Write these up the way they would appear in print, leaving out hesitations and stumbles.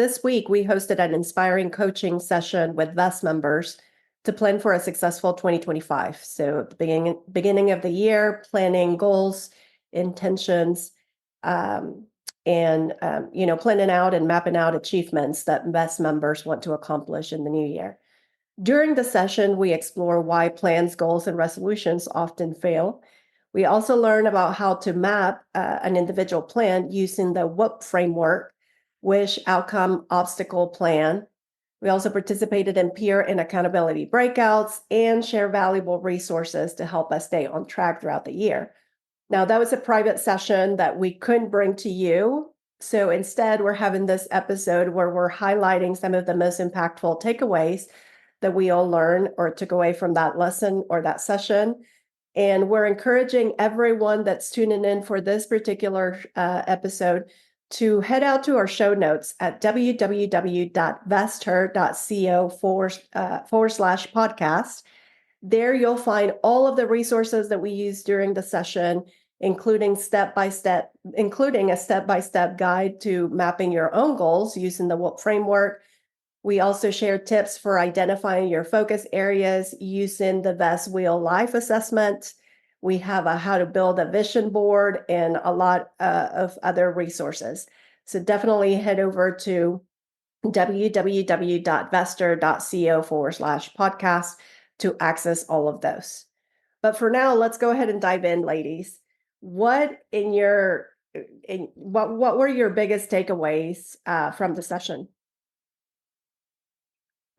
This week, we hosted an inspiring coaching session with VEST members to plan for a successful 2025. So at the beginning of the year, planning goals, intentions, planning out and mapping out achievements that VEST members want to accomplish in the new year. During the session, we explore why plans, goals, and resolutions often fail. We also learn about how to map an individual plan using the WHOOP framework, wish, outcome, obstacle, plan. We also participated in peer and accountability breakouts and share valuable resources to help us stay on track throughout the year. Now, that was a private session that we couldn't bring to you. So instead, we're having this episode where we're highlighting some of the most impactful takeaways that we all learn or took away from that lesson or that session. And we're encouraging everyone that's tuning in for this particular episode to head out to our show notes at www.vesther.co/podcast. There you'll find all of the resources that we used during the session, including a step-by-step guide to mapping your own goals using the WHOOP framework. We also share tips for identifying your focus areas using the VEST Wheel Life Assessment. We have a how to build a vision board and a lot of other resources. So definitely head over to www.vesther.co/podcast to access all of those. But for now, let's go ahead and dive in, ladies. What were your biggest takeaways from the session?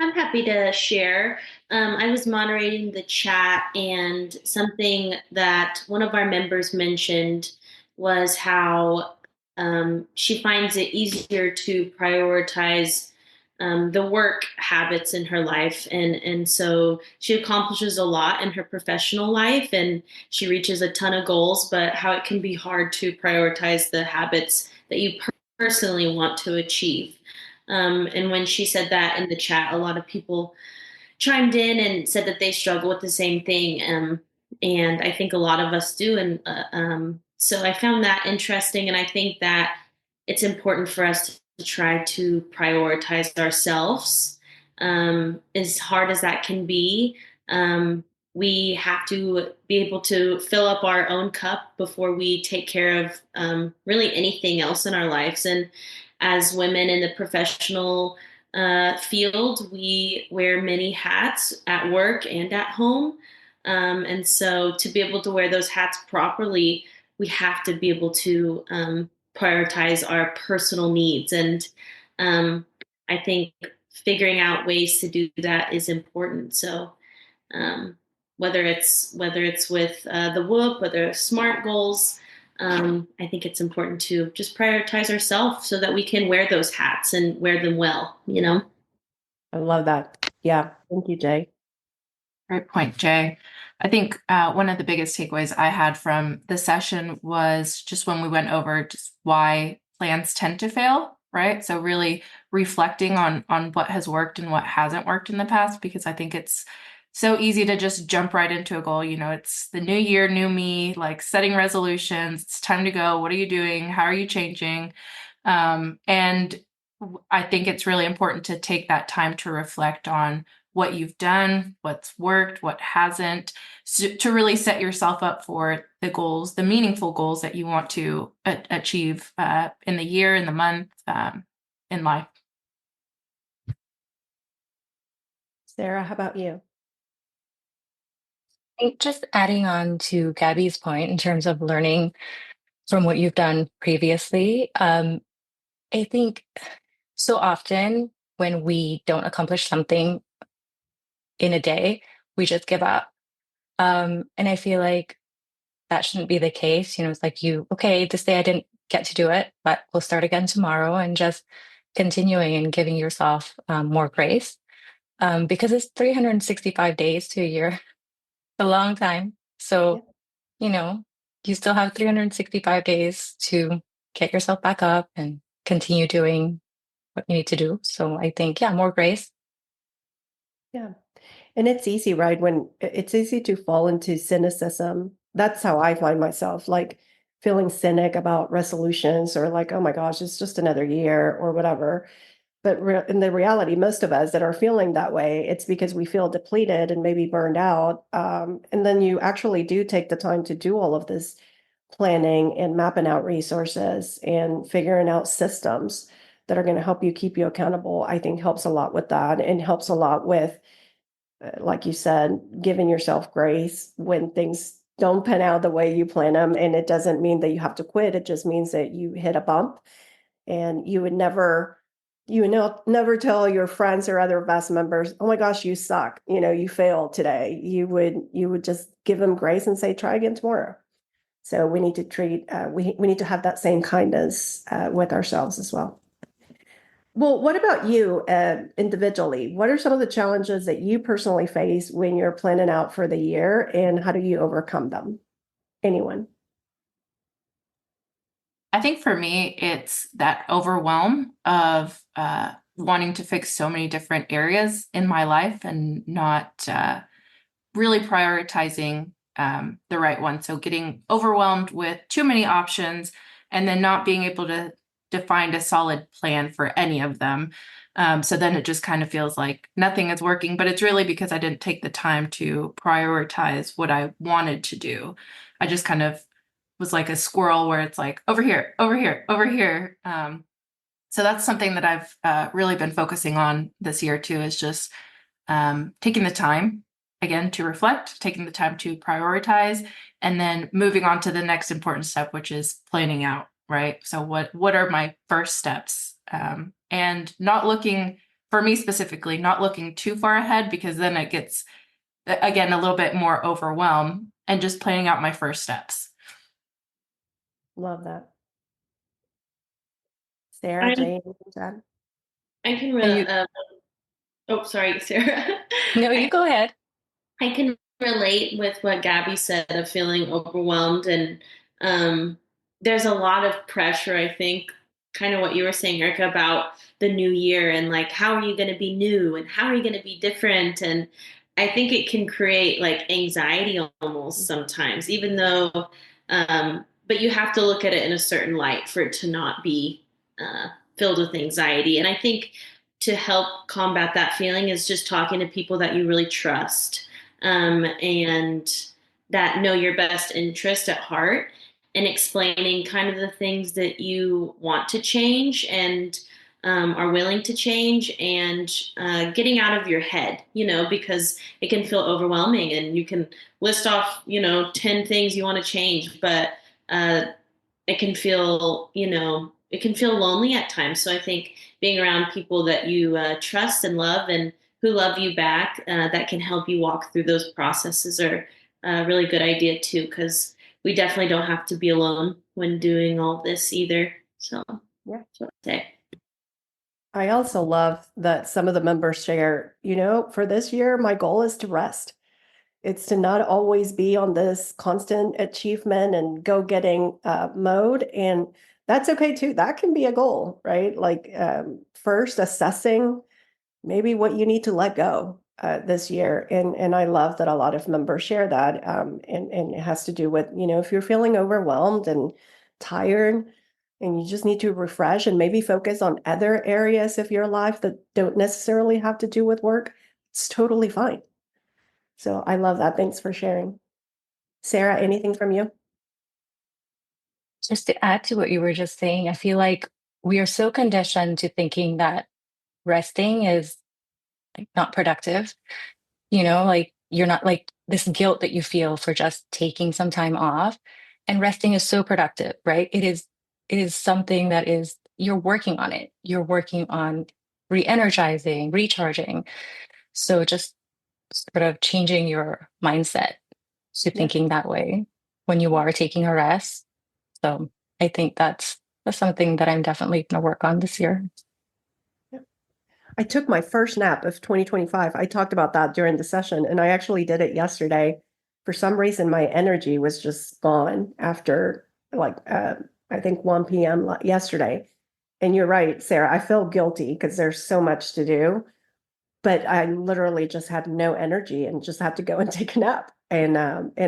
I'm happy to share. I was moderating the chat, and something that one of our members mentioned was how she finds it easier to prioritize the work habits in her life. And so she accomplishes a lot in her professional life and she reaches a ton of goals, but how it can be hard to prioritize the habits that you personally want to achieve. And when she said that in the chat, a lot of people chimed in and said that they struggle with the same thing. And I think a lot of us do. And so I found that interesting. And I think that it's important for us to try to prioritize ourselves. As hard as that can be, we have to be able to fill up our own cup before we take care of really anything else in our lives. And as women in the professional field, we wear many hats at work and at home. And so to be able to wear those hats properly, we have to be able to prioritize our personal needs. And I think figuring out ways to do that is important. So whether it's with the WHOOP, whether it's SMART goals, I think it's important to just prioritize ourselves so that we can wear those hats and wear them well, I love that. Yeah. Thank you, Jay. Great point, Jay. I think one of the biggest takeaways I had from the session was just when we went over just why plans tend to fail, right? So really reflecting on what has worked and what hasn't worked in the past, because I think it's so easy to just jump right into a goal. It's the new year, new me, like setting resolutions. It's time to go. What are you doing? How are you changing? And I think it's really important to take that time to reflect on what you've done, what's worked, what hasn't, to really set yourself up for the goals, the meaningful goals that you want to achieve in the year, in the month, in life. Sarah, how about you? I think just adding on to Gabby's point in terms of learning from what you've done previously, I think so often when we don't accomplish something in a day, we just give up. And I feel like that shouldn't be the case. It's like okay, this day I didn't get to do it, but we'll start again tomorrow, and just continuing and giving yourself more grace, because it's 365 days to a year, a long time. So, you still have 365 days to get yourself back up and continue doing what you need to do. So I think, more grace. Yeah. And it's easy, right? When it's easy to fall into cynicism. That's how I find myself, like feeling cynic about resolutions or like, oh my gosh, it's just another year or whatever. But in the reality, most of us that are feeling that way, it's because we feel depleted and maybe burned out. And then you actually do take the time to do all of this planning and mapping out resources and figuring out systems that are going to help you keep you accountable. I think helps a lot with that, and helps a lot with, like you said, giving yourself grace when things don't pan out the way you plan them. And it doesn't mean that you have to quit. It just means that you hit a bump, and never tell your friends or other best members, oh my gosh, you suck, you failed today. You would just give them grace and say, try again tomorrow. So we need to we need to have that same kindness with ourselves as well. Well, what about you individually? What are some of the challenges that you personally face when you're planning out for the year, and how do you overcome them? Anyone? I think for me, it's that overwhelm of wanting to fix so many different areas in my life and not really prioritizing the right one. So getting overwhelmed with too many options and then not being able to define a solid plan for any of them. So then it just kind of feels like nothing is working, but it's really because I didn't take the time to prioritize what I wanted to do. I just kind of was like a squirrel where it's like over here, over here, over here. So that's something that I've really been focusing on this year too, is just taking the time again to reflect, taking the time to prioritize, and then moving on to the next important step, which is planning out, right? So what are my first steps? And not looking, for me specifically, not looking too far ahead, because then it gets, again, a little bit more overwhelmed, and just planning out my first steps. Love that. Sarah, I, Jane, Jen? I can And you, oh, sorry, Sarah. no, you I, go ahead. I can relate with what Gabby said of feeling overwhelmed. And there's a lot of pressure, I think, kind of what you were saying, Erica, about the new year and like, how are you going to be new and how are you going to be different? And I think it can create like anxiety almost sometimes, even though, but you have to look at it in a certain light for it to not be filled with anxiety. And I think to help combat that feeling is just talking to people that you really trust, and that know your best interest at heart, and explaining kind of the things that you want to change and are willing to change, and getting out of your head, because it can feel overwhelming and you can list off, 10 things you want to change, but uh, it can feel lonely at times. So I think being around people that you trust and love, and who love you back, that can help you walk through those processes, are a really good idea too, because we definitely don't have to be alone when doing all this either. So Yeah. that's what I'd say. I also love that some of the members share, for this year, my goal is to rest. It's to not always be on this constant achievement and go-getting mode. And that's okay too. That can be a goal, right? Like first assessing maybe what you need to let go this year. And I love that a lot of members share that. And it has to do with, if you're feeling overwhelmed and tired, and you just need to refresh and maybe focus on other areas of your life that don't necessarily have to do with work, it's totally fine. So I love that. Thanks for sharing. Sarah, anything from you? Just to add to what you were just saying, I feel like we are so conditioned to thinking that resting is like not productive. Like you're not, like this guilt that you feel for just taking some time off, and resting is so productive, right? It is something that is, you're working on it. You're working on re-energizing, recharging. So just sort of changing your mindset to Yeah. thinking that way when you are taking a rest. So I think that's something that I'm definitely going to work on this year. I took my first nap of 2025. I talked about that during the session, and I actually did it yesterday. For some reason, my energy was just gone after like I think 1 p.m. Yesterday. And you're right, Sarah. I feel guilty because there's so much to do, but I literally just had no energy and just had to go and take a nap. And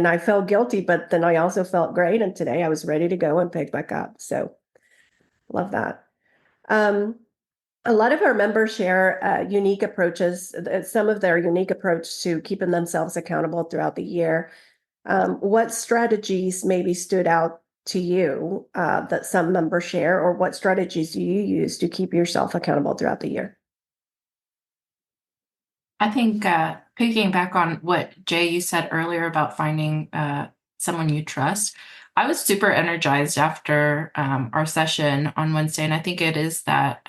I felt guilty, but then I also felt great. And today I was ready to go and pick back up. So love that. Um, A lot of our members share unique approaches, some of their unique approach to keeping themselves accountable throughout the year. What strategies maybe stood out to you that some members share, or what strategies do you use to keep yourself accountable throughout the year? I think picking back on what Jay, you said earlier about finding someone you trust, I was super energized after our session on Wednesday. And I think it is that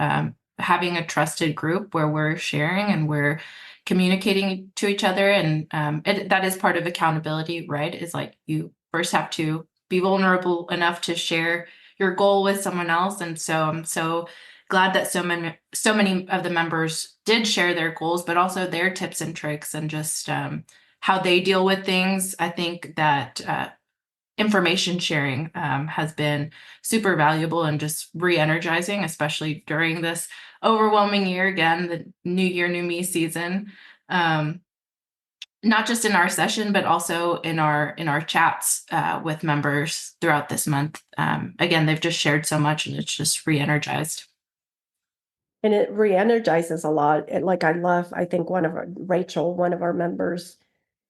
having a trusted group where we're sharing and we're communicating to each other. And that is part of accountability, right? Is like you first have to be vulnerable enough to share your goal with someone else. And so I'm so glad that so many of the members did share their goals, but also their tips and tricks and just how they deal with things. I think that information sharing has been super valuable and just re-energizing, especially during this overwhelming year, again, the new year, new me season. Not just in our session, but also in our chats with members throughout this month. Again, they've just shared so much, and it's just re-energized. And it re-energizes a lot. I think Rachel, one of our members,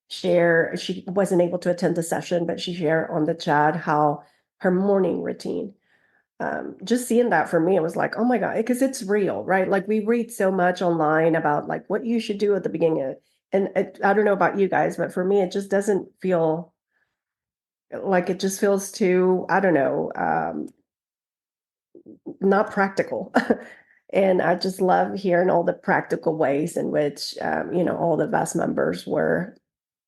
she wasn't able to attend the session, but she shared on the chat how her morning routine. Just seeing that for me, it was like, oh my God, because it's real, right? Like we read so much online about like what you should do at the beginning. And I don't know about you guys, but for me, it just doesn't feel like it just feels too, I don't know, not practical. And I just love hearing all the practical ways in which, all the VEST members were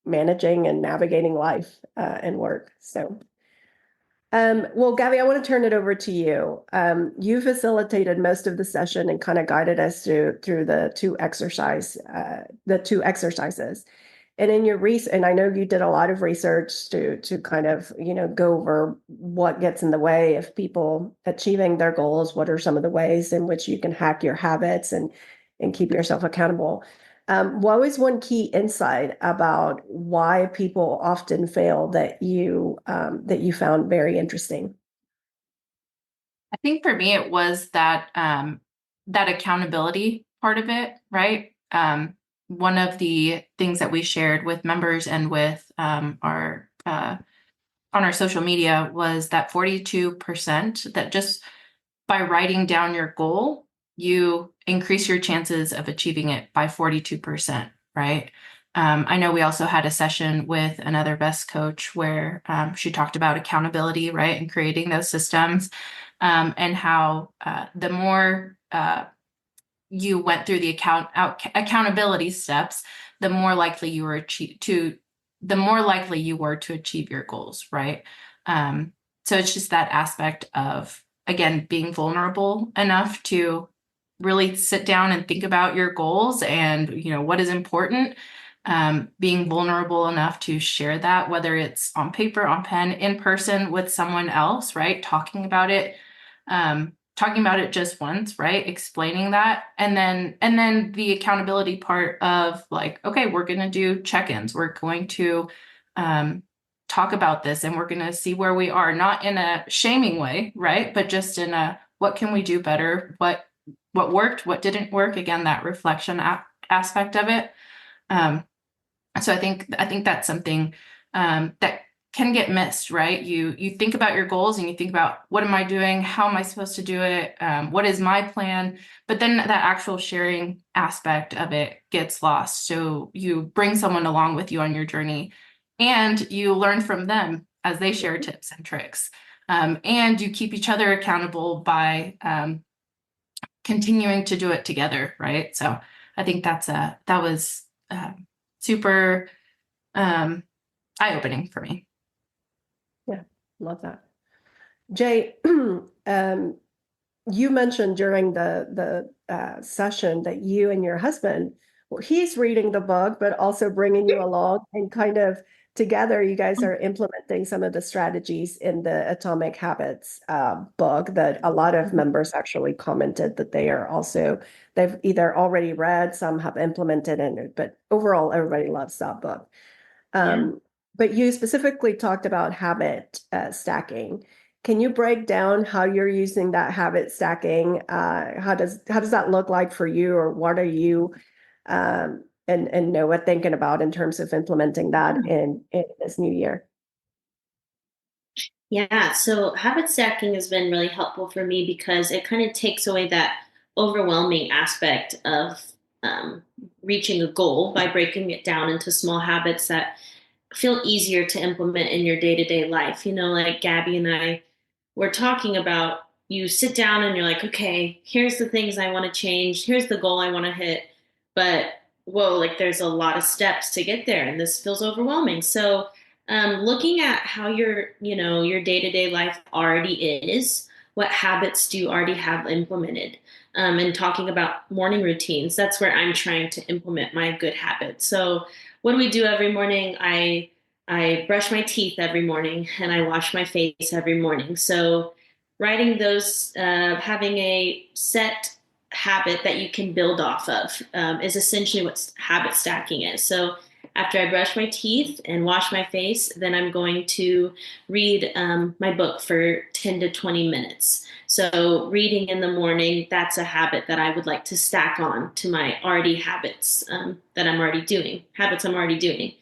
managing and navigating life and work. So, well, Gabby, I want to turn it over to you. You facilitated most of the session and kind of guided us through the two exercises. And in your research, and I know you did a lot of research to kind of, go over what gets in the way of people achieving their goals. What are some of the ways in which you can hack your habits and keep yourself accountable? What was one key insight about why people often fail that you found very interesting? I think for me, it was that that accountability part of it, right? One of the things that we shared with members and with our on our social media was that 42% that just by writing down your goal, you increase your chances of achieving it by 42%, right? I know we also had a session with another VEST coach where she talked about accountability, right? And creating those systems and how the more you went through the accountability steps, the more likely you were to achieve your goals, right? So it's just that aspect of, again, being vulnerable enough to really sit down and think about your goals and what is important. Being vulnerable enough to share that, whether it's on paper, on pen, in person with someone else, right? Talking about it just once, right? Explaining that. And then the accountability part of like, okay, we're going to do check-ins. We're going to talk about this and we're going to see where we are, not in a shaming way, right? But just in a, what can we do better? What worked, what didn't work? Again, that reflection aspect of it. So I think that's something that can get missed, right? You think about your goals and you think about, what am I doing? How am I supposed to do it? What is my plan? But then that actual sharing aspect of it gets lost. So you bring someone along with you on your journey and you learn from them as they share tips and tricks. And you keep each other accountable by continuing to do it together, right? So I think that was super eye-opening for me. Yeah, love that. Jay, you mentioned during the session that you and your husband, well, he's reading the book, but also bringing you along and kind of together, you guys are implementing some of the strategies in the Atomic Habits book that a lot of members actually commented that they've either already read, some have implemented in it, but overall, everybody loves that book. But you specifically talked about habit stacking. Can you break down how you're using that habit stacking? How does that look like for you, or what are you and Noah thinking about in terms of implementing that in this new year? Yeah, so habit stacking has been really helpful for me because it kind of takes away that overwhelming aspect of um, reaching a goal by breaking it down into small habits that feel easier to implement in your day to day life. Like Gabby and I were talking about, you sit down and you're like, okay, here's the things I want to change, here's the goal I want to hit. But whoa, like there's a lot of steps to get there, and this feels overwhelming. So, looking at how your day to day life already is, what habits do you already have implemented? And talking about morning routines, that's where I'm trying to implement my good habits. So, what do we do every morning? I brush my teeth every morning and I wash my face every morning. So, writing those, having a set habit that you can build off of is essentially what habit stacking is. So, after I brush my teeth and wash my face, then I'm going to read my book for 10 to 20 minutes. So, reading in the morning, that's a habit that I would like to stack on to my already habits that I'm already doing, habits I'm already doing.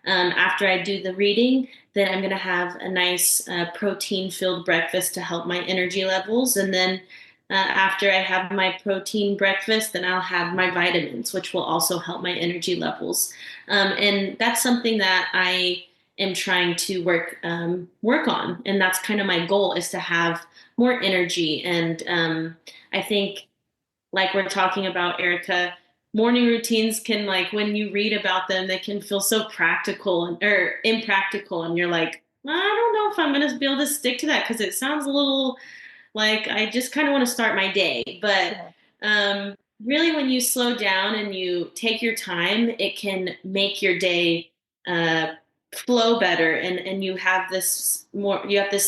After I do the reading, then I'm going to have a nice protein filled breakfast to help my energy levels. And then after I have my protein breakfast, then I'll have my vitamins, which will also help my energy levels. And that's something that I am trying to work on. And that's kind of my goal, is to have more energy. And I think, like we're talking about, Erica, morning routines can, like, when you read about them, they can feel so practical or impractical, and you're like, I don't know if I'm going to be able to stick to that because it sounds a little like I just kind of want to start my day. But um, really, when you slow down and you take your time, it can make your day uh, flow better, and you have this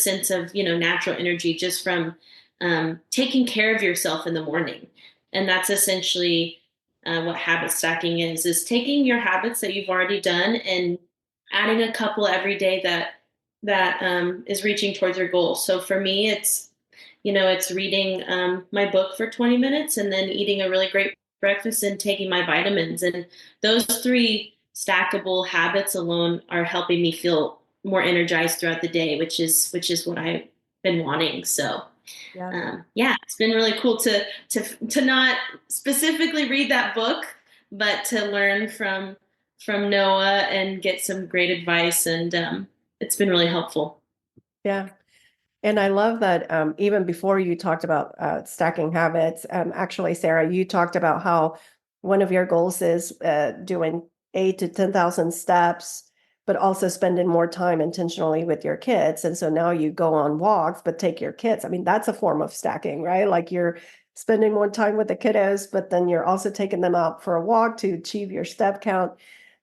sense of natural energy just from taking care of yourself in the morning. And that's essentially what habit stacking is taking your habits that you've already done and adding a couple every day that is reaching towards your goal. So for me, it's reading my book for 20 minutes and then eating a really great breakfast and taking my vitamins. And those three stackable habits alone are helping me feel more energized throughout the day, which is what I've been wanting. So Yeah. yeah, it's been really cool to not specifically read that book, but to learn from Noah and get some great advice. And it's been really helpful. Yeah. And I love that even before you talked about stacking habits, actually, Sarah, you talked about how one of your goals is doing 8 to 10,000 steps, but also spending more time intentionally with your kids. And so now you go on walks, but take your kids. I mean, that's a form of stacking, right? Like you're spending more time with the kiddos, but then you're also taking them out for a walk to achieve your step count.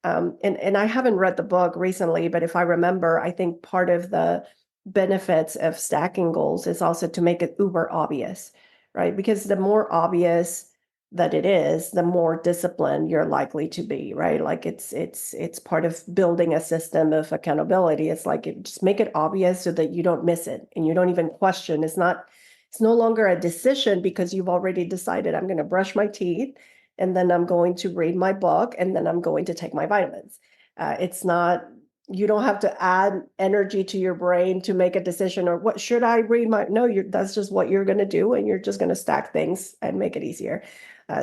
And I haven't read the book recently, but if I remember, I think part of the benefits of stacking goals is also to make it uber obvious, right? Because the more obvious that it is, the more disciplined you're likely to be, right? Like it's part of building a system of accountability. It's like just make it obvious so that you don't miss it and you don't even question. It's no longer a decision because you've already decided I'm going to brush my teeth and then I'm going to read my book and then I'm going to take my vitamins. It's not, you don't have to add energy to your brain to make a decision or what should I read no, that's just what you're going to do. And you're just going to stack things and make it easier.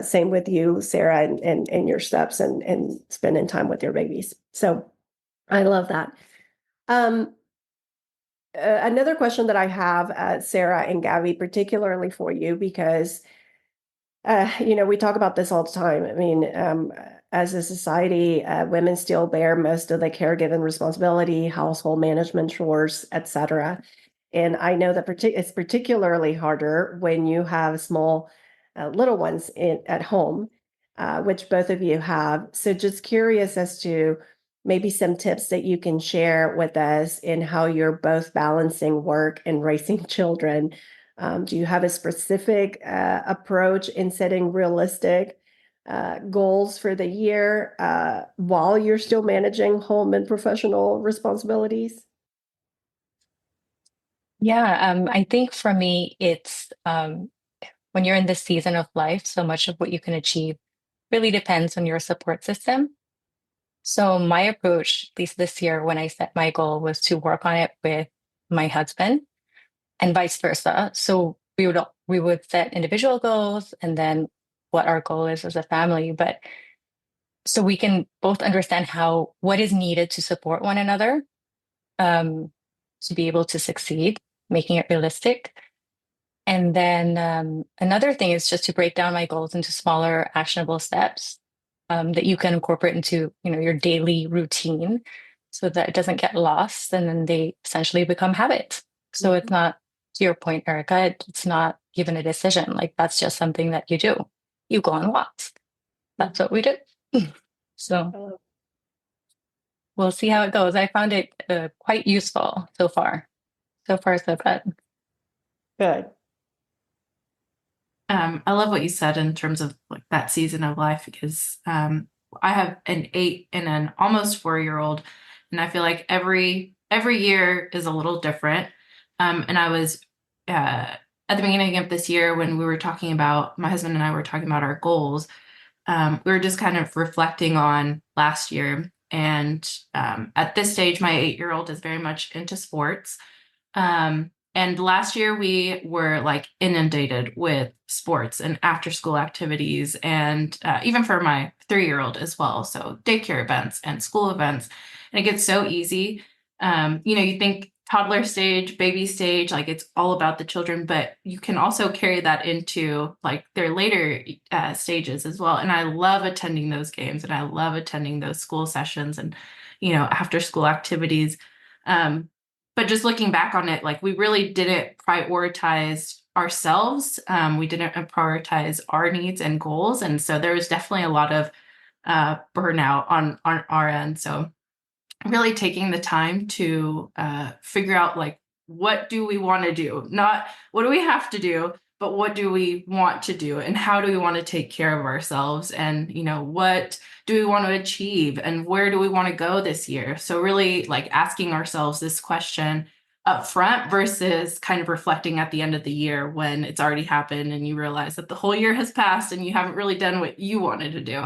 Same with you, Sarah, and your steps and spending time with your babies. So I love that. Another question that I have, Sarah and Gabby, particularly for you, because we talk about this all the time. I mean, as a society, women still bear most of the caregiving responsibility, household management chores, etc. And I know that it's particularly harder when you have small, little ones at home, which both of you have. So just curious as to maybe some tips that you can share with us in how you're both balancing work and raising children. Do you have a specific approach in setting realistic goals for the year while you're still managing home and professional responsibilities? Yeah, I think for me, it's when you're in this season of life, so much of what you can achieve really depends on your support system. So my approach, at least this year, when I set my goal, was to work on it with my husband and vice versa. So we would set individual goals and then what our goal is as a family, but so we can both understand how what is needed to support one another, um, to be able to succeed, making it realistic. And then another thing is just to break down my goals into smaller, actionable steps, that you can incorporate into, your daily routine, so that it doesn't get lost, and then they essentially become habits. So it's not, to your point, Erica, it's not even a decision. Like that's just something that you do. You go on walks. That's what we do. So Oh, we'll see how it goes. I found it quite useful so far. So far, so good. good. I love what you said in terms of like that season of life because I have an 8 and an almost 4 year old, and I feel like every year is a little different. And I was at the beginning of this year when we were talking about my husband and I were talking about our goals. We were just kind of reflecting on last year, and at this stage, my 8 year old is very much into sports. And last year we were like inundated with sports and after school activities, and even for my 3 year old as well. So daycare events and school events. And it gets so easy. You think toddler stage, baby stage, like it's all about the children, but you can also carry that into like their later stages as well. And I love attending those games and I love attending those school sessions and, after school activities. But just looking back on it, like we really didn't prioritize ourselves. We didn't prioritize our needs and goals. And so there was definitely a lot of burnout on our end. So really taking the time to figure out like, what do we want to do? Not what do we have to do, but what do we want to do? And how do we want to take care of ourselves? And, what do we want to achieve? And where do we want to go this year? So really like asking ourselves this question up front versus kind of reflecting at the end of the year when it's already happened and you realize that the whole year has passed and you haven't really done what you wanted to do.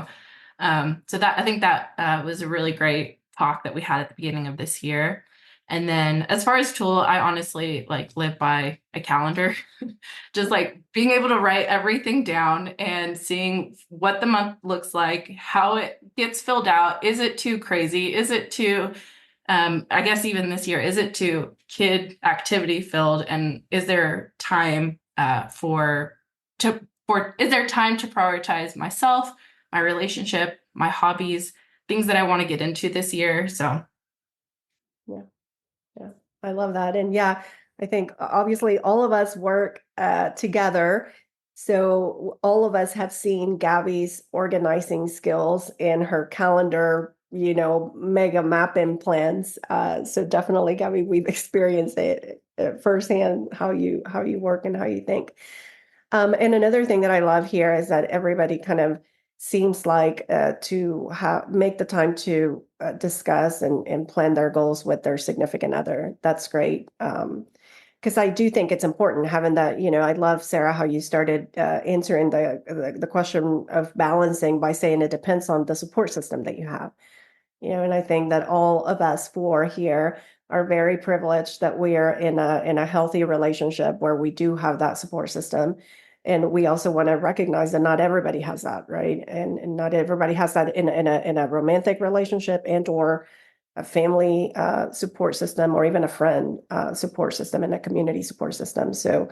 So that I think that was a really great talk that we had at the beginning of this year. And then as far as tool, I honestly like live by a calendar, just like being able to write everything down and seeing what the month looks like, how it gets filled out. Is it too crazy? Is it too, I guess even this year, is it too kid activity filled? And is there time is there time to prioritize myself, my relationship, my hobbies, things that I want to get into this year? So Yeah. Yeah, I love that. And yeah, I think obviously all of us work together. So all of us have seen Gabby's organizing skills in her calendar, mega mapping plans. So definitely, Gabby, we've experienced it firsthand how you work and how you think. And another thing that I love here is that everybody kind of seems like to make the time to discuss and plan their goals with their significant other. That's great. Because I do think it's important having that, I love, Sarah, how you started answering the question of balancing by saying it depends on the support system that you have. And I think that all of us four here are very privileged that we are in a healthy relationship where we do have that support system. And we also want to recognize that not everybody has that, right? And not everybody has that in a romantic relationship and or a family support system, or even a friend support system and a community support system. So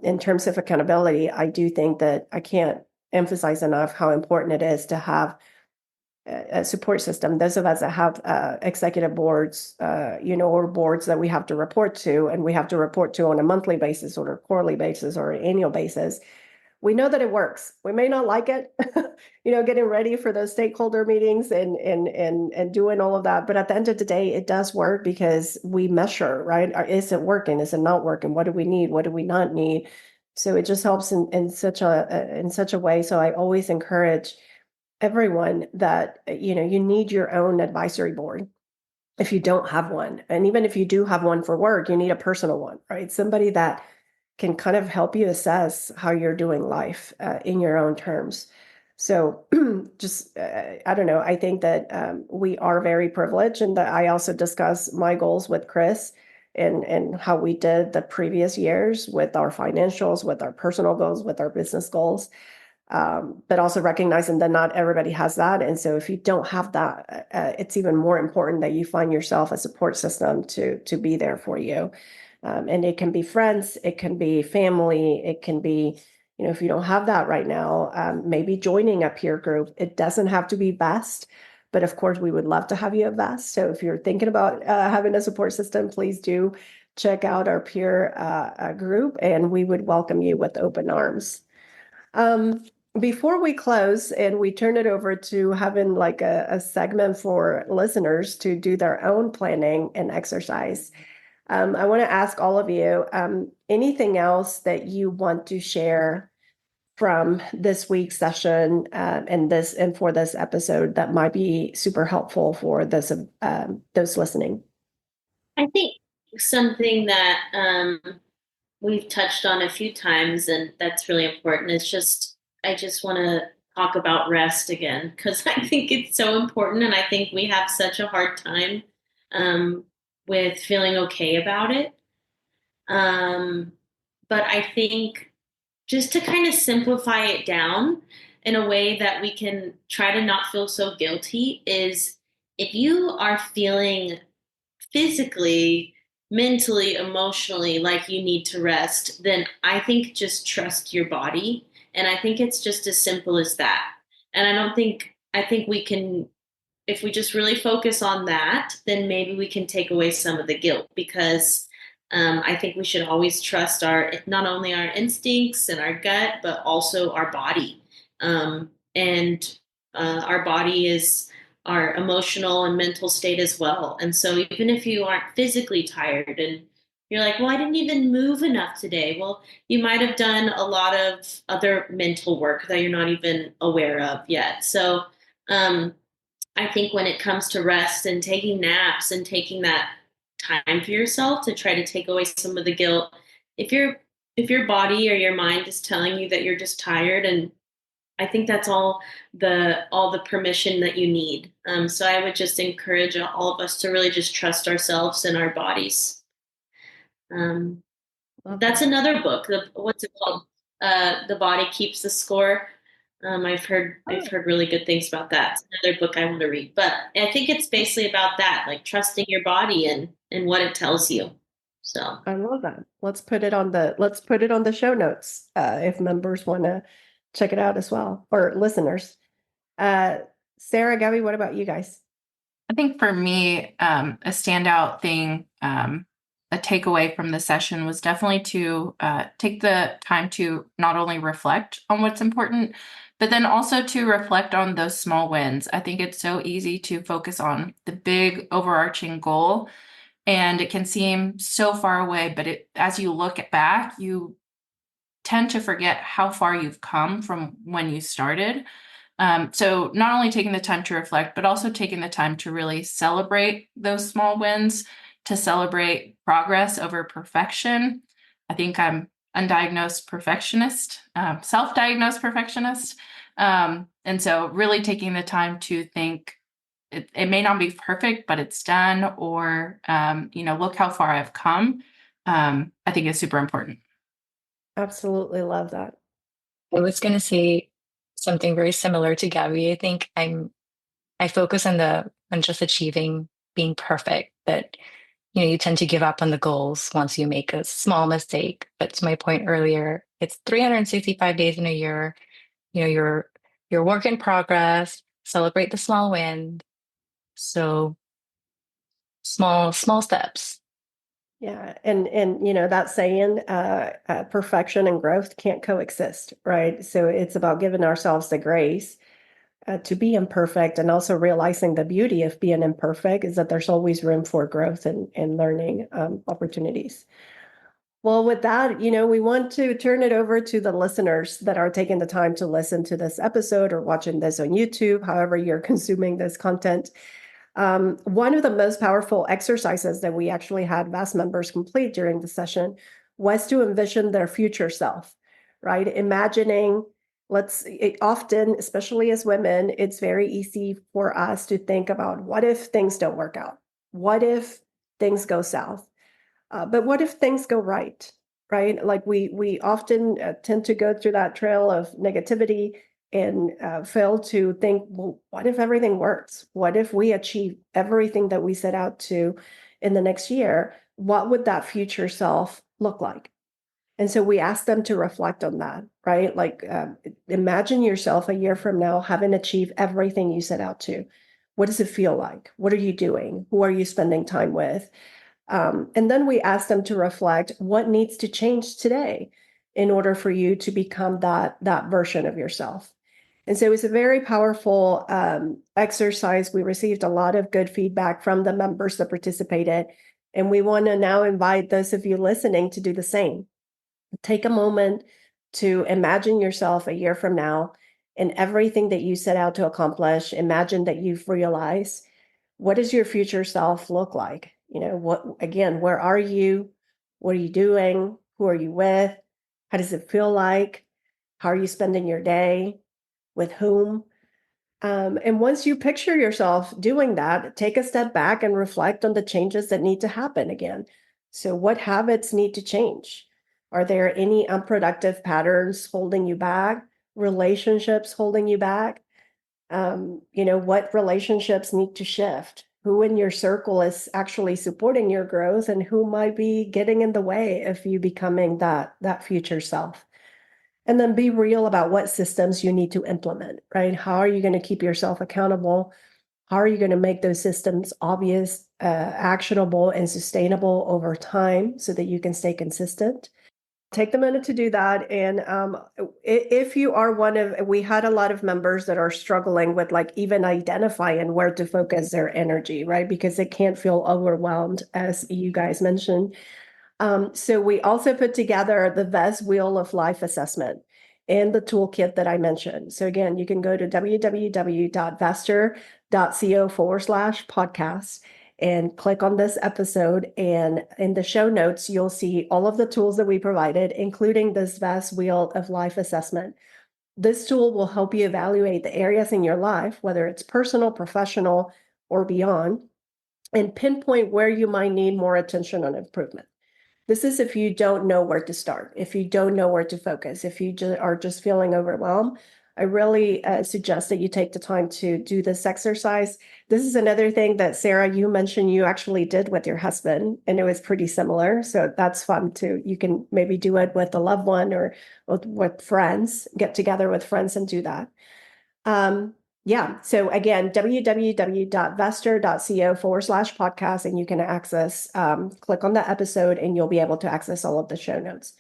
in terms of accountability, I do think that I can't emphasize enough how important it is to have a support system. Those of us that have executive boards, or boards that we have to report to, and we have to report to on a monthly basis or a quarterly basis or an annual basis, we know that it works. We may not like it, getting ready for those stakeholder meetings and doing all of that. But at the end of the day, it does work because we measure, right? Is it working? Is it not working? What do we need? What do we not need? So it just helps in such a way. So I always encourage everyone that, you need your own advisory board. if you don't have one. And even if you do have one for work, you need a personal one, right? Somebody that can kind of help you assess how you're doing life in your own terms. So just, I don't know, I think that we are very privileged, and that I also discuss my goals with Chris and how we did the previous years with our financials, with our personal goals, with our business goals. But also recognizing that not everybody has that. And so if you don't have that, it's even more important that you find yourself a support system to be there for you. And it can be friends, it can be family, it can be, if you don't have that right now, maybe joining a peer group. It doesn't have to be best, but of course we would love to have you at best. So if you're thinking about having a support system, please do check out our peer group, and we would welcome you with open arms. Before we close and we turn it over to having like a segment for listeners to do their own planning and exercise, I want to ask all of you, anything else that you want to share from this week's session and for this episode that might be super helpful for those listening? I think something that we've touched on a few times, and that's really important, is just I just want to talk about rest again, because I think it's so important, and I think we have such a hard time um, with feeling okay about it. Um, but I think just to kind of simplify it down in a way that we can try to not feel so guilty is, if you are feeling physically, mentally, emotionally like you need to rest, then I think just trust your body. And I think it's just as simple as that. And I think we can, if we just really focus on that, then maybe we can take away some of the guilt, because I think we should always trust not only our instincts and our gut, but also our body. And our body is our emotional and mental state as well. And so even if you aren't physically tired and you're like, well, I didn't even move enough today. Well, you might have done a lot of other mental work that you're not even aware of yet. So um, I think when it comes to rest and taking naps and taking that time for yourself to try to take away some of the guilt, if your body or your mind is telling you that you're just tired, and I think that's all the permission that you need. So I would just encourage all of us to really just trust ourselves and our bodies. Um, that's another book. What's it called? The Body Keeps the Score. I've heard really good things about that. It's another book I want to read. But I think it's basically about that, like trusting your body and what it tells you. So I love that. Let's put it on the show notes if members want to check it out as well, or listeners. Uh, Sarah, Gabby, what about you guys? I think for me, a standout thing, a takeaway from the session was definitely to take the time to not only reflect on what's important, but then also to reflect on those small wins. I think it's so easy to focus on the big overarching goal, and it can seem so far away, but as you look back, you tend to forget how far you've come from when you started. So not only taking the time to reflect, but also taking the time to really celebrate those small wins, to celebrate progress over perfection. I think I'm undiagnosed perfectionist, self-diagnosed perfectionist. And so really taking the time to think it may not be perfect, but it's done, or, look how far I've come. I think is super important. Absolutely love that. I was going to say something very similar to Gabby. I think I focus on just achieving being perfect, but you tend to give up on the goals once you make a small mistake. But to my point earlier, it's 365 days in a year. Your work in progress. Celebrate the small win. So small steps. Yeah, and that saying, perfection and growth can't coexist, right? So it's about giving ourselves the grace to be imperfect, and also realizing the beauty of being imperfect is that there's always room for growth and learning opportunities. Well, with that, we want to turn it over to the listeners that are taking the time to listen to this episode or watching this on YouTube, however you're consuming this content. One of the most powerful exercises that we actually had VAS members complete during the session was to envision their future self, right? Imagining, often, especially as women, it's very easy for us to think about what if things don't work out? What if things go south? But what if things go right? Right? Like we often tend to go through that trail of negativity and fail to think, well, what if everything works? What if we achieve everything that we set out to in the next year? What would that future self look like? And so we asked them to reflect on that, right? Like, imagine yourself a year from now having achieved everything you set out to. What does it feel like? What are you doing? Who are you spending time with? And then we asked them to reflect what needs to change today in order for you to become that version of yourself. And so it was a very powerful exercise. We received a lot of good feedback from the members that participated. And we want to now invite those of you listening to do the same. Take a moment to imagine yourself a year from now and everything that you set out to accomplish. Imagine that you've realized. What does your future self look like? Where are you? What are you doing? Who are you with? How does it feel like? How are you spending your day? With whom? And once you picture yourself doing that, take a step back and reflect on the changes that need to happen again. So, what habits need to change? Are there any unproductive patterns holding you back? Relationships holding you back? What relationships need to shift? Who in your circle is actually supporting your growth, and who might be getting in the way of you becoming that future self? And then be real about what systems you need to implement, right? How are you going to keep yourself accountable? How are you going to make those systems obvious, actionable, and sustainable over time so that you can stay consistent? Take the minute to do that. And if you are we had a lot of members that are struggling with like even identifying where to focus their energy, right? Because they can't feel overwhelmed, as you guys mentioned. So we also put together the VES Wheel of Life assessment and the toolkit that I mentioned. So again, you can go to www.vester.co/podcast and click on this episode. And in the show notes, you'll see all of the tools that we provided, including this VES Wheel of Life assessment. This tool will help you evaluate the areas in your life, whether it's personal, professional, or beyond, and pinpoint where you might need more attention and improvement. This is if you don't know where to start, if you don't know where to focus, if you are just feeling overwhelmed. I really suggest that you take the time to do this exercise. This is another thing that, Sarah, you mentioned you actually did with your husband, and it was pretty similar. So that's fun too. You can maybe do it with a loved one or with friends, get together with friends and do that. Yeah. So again, www.vester.co/podcast, and you can click on the episode and you'll be able to access all of the show notes.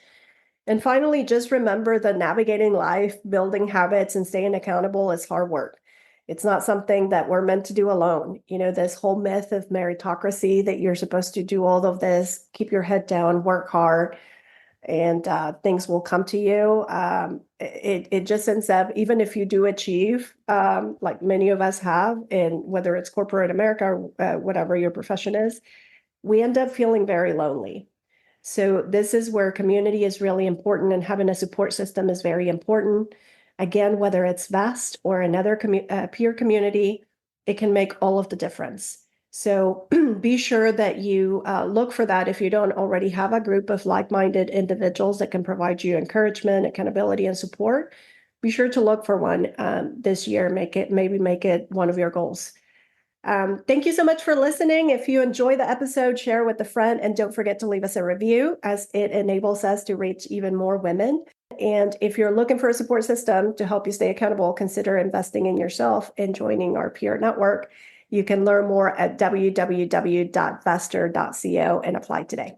And finally, just remember that navigating life, building habits, and staying accountable is hard work. It's not something that we're meant to do alone. This whole myth of meritocracy that you're supposed to do all of this, keep your head down, work hard, and things will come to you. It just ends up, even if you do achieve, like many of us have, and whether it's corporate America or whatever your profession is, we end up feeling very lonely. So this is where community is really important, and having a support system is very important. Again, whether it's VEST or another peer community, it can make all of the difference. So be sure that you look for that if you don't already have a group of like-minded individuals that can provide you encouragement, accountability, and support. Be sure to look for one this year. Make it one of your goals. Thank you so much for listening. If you enjoy the episode, share with a friend, and don't forget to leave us a review, as it enables us to reach even more women. And if you're looking for a support system to help you stay accountable, consider investing in yourself and joining our peer network. You can learn more at www.vester.co and apply today.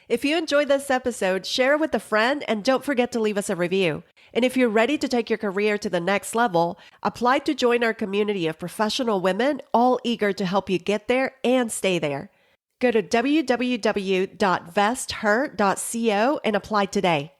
If you enjoyed this episode, share it with a friend and don't forget to leave us a review. And if you're ready to take your career to the next level, apply to join our community of professional women, all eager to help you get there and stay there. Go to www.vesther.co and apply today.